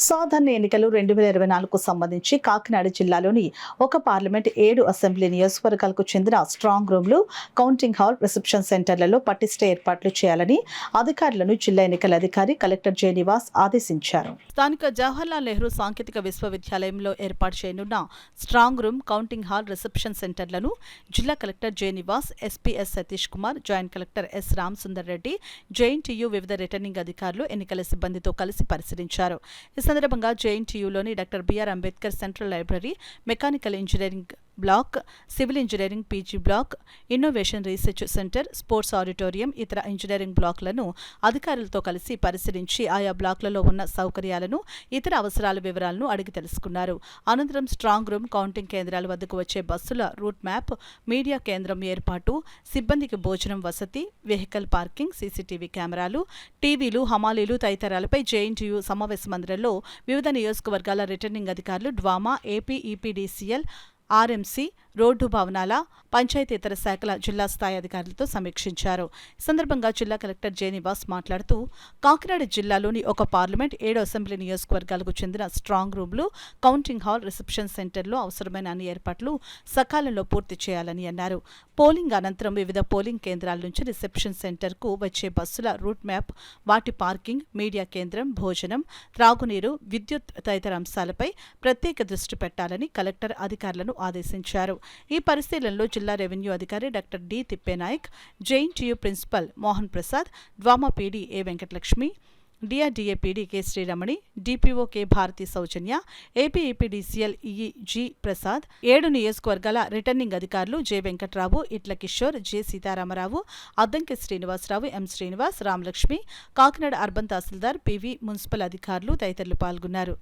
సాధారణ ఎన్నికలు 2024కు సంబంధించి కాకినాడ జిల్లాలోని ఒక పార్లమెంట్ 7 అసెంబ్లీ నియోజకవర్గాలకు చెందిన స్ట్రాంగ్ రూమ్లు, కౌంటింగ్ హాల్, రిసెప్షన్ సెంటర్లలో పటిష్ట ఏర్పాట్లు చేయాలని అధికారులను జిల్లా ఎన్నికల అధికారి కలెక్టర్ జె నివాస్ ఆదేశించారు. స్థానిక జవహర్లాల్ నెహ్రూ సాంకేతిక విశ్వవిద్యాలయంలో ఏర్పాటు చేయనున్న strong room, counting hall, reception సెంటర్లను జిల్లా collector J Nivas, SP S Satish Kumar, joint collector S Ramasundar Reddy, JNTU వివిధ రిటర్నింగ్ అధికారులు, ఎన్నికల సిబ్బందితో కలిసి పరిశీలించారు. ఈ సందర్భంగా జేఎన్టీయూలోని doctor BR Ambedkar central library, mechanical engineering block, civil engineering PG block, innovation research centre, sports auditorium, ఇతర ఇంజనీరింగ్ బ్లాక్లను అధికారులతో కలిసి పరిశీలించి ఆయా బ్లాక్లలో ఉన్న సౌకర్యాలను, ఇతర అవసరాల వివరాలను అడిగి తెలుసుకున్నారు. అనంతరం స్ట్రాంగ్ రూమ్, కౌంటింగ్ కేంద్రాల వద్దకు వచ్చే బస్సుల రూట్ మ్యాప్, మీడియా కేంద్రం ఏర్పాటు, సిబ్బందికి భోజనం వసతి, వెహికల్ పార్కింగ్, సీసీటీవీ కెమెరాలు, టీవీలు, హమాలీలు తదితరాలపై జేఎన్టీయూ సమావేశ మందిరంలో వివిధ నియోజకవర్గాల రిటర్నింగ్ అధికారులు, DWAMA, AP EPDCL, RMC, road భవనాల, పంచాయతీతర శాఖల జిల్లా స్థాయి అధికారులతో సమీక్షించారు. ఈ సందర్భంగా జిల్లా కలెక్టర్ జె నివాస్ మాట్లాడుతూ, కాకినాడ జిల్లాలోని ఒక పార్లమెంట్ 7 అసెంబ్లీ నియోజకవర్గాలకు చెందిన స్ట్రాంగ్ రూమ్లు, కౌంటింగ్ హాల్, రిసెప్షన్ సెంటర్లో అవసరమైన అన్ని ఏర్పాట్లు సకాలంలో పూర్తి చేయాలని అన్నారు. పోలింగ్ అనంతరం వివిధ పోలింగ్ కేంద్రాల నుంచి రిసెప్షన్ సెంటర్కు వచ్చే బస్సుల రూట్ మ్యాప్, వాటి పార్కింగ్, మీడియా కేంద్రం, భోజనం, త్రాగునీరు, విద్యుత్ తదితర అంశాలపై ప్రత్యేక దృష్టి పెట్టాలని కలెక్టర్ అధికారులను ఆదేశించారు. ఈ పరిశీలనలో జిల్లా రెవెన్యూ అధికారి doctor D Tippenayak, JNTU principal Mohan Prasad, DWAMA PD A Venkatalakshmi, DRDA PD K Sriramani, DPO K Bharathi Soujanya, AP EPDCL EE G Prasad, 7 నియోజకవర్గాల రిటర్నింగ్ అధికారులు J Venkatrao, Itla Kishore, J Sitaramarao, Addanki Srinivasarao, M Srinivas, Ramalakshmi, Kakinada urban tahsildar PV, municipal అధికారులు తదితరులు పాల్గొన్నారు.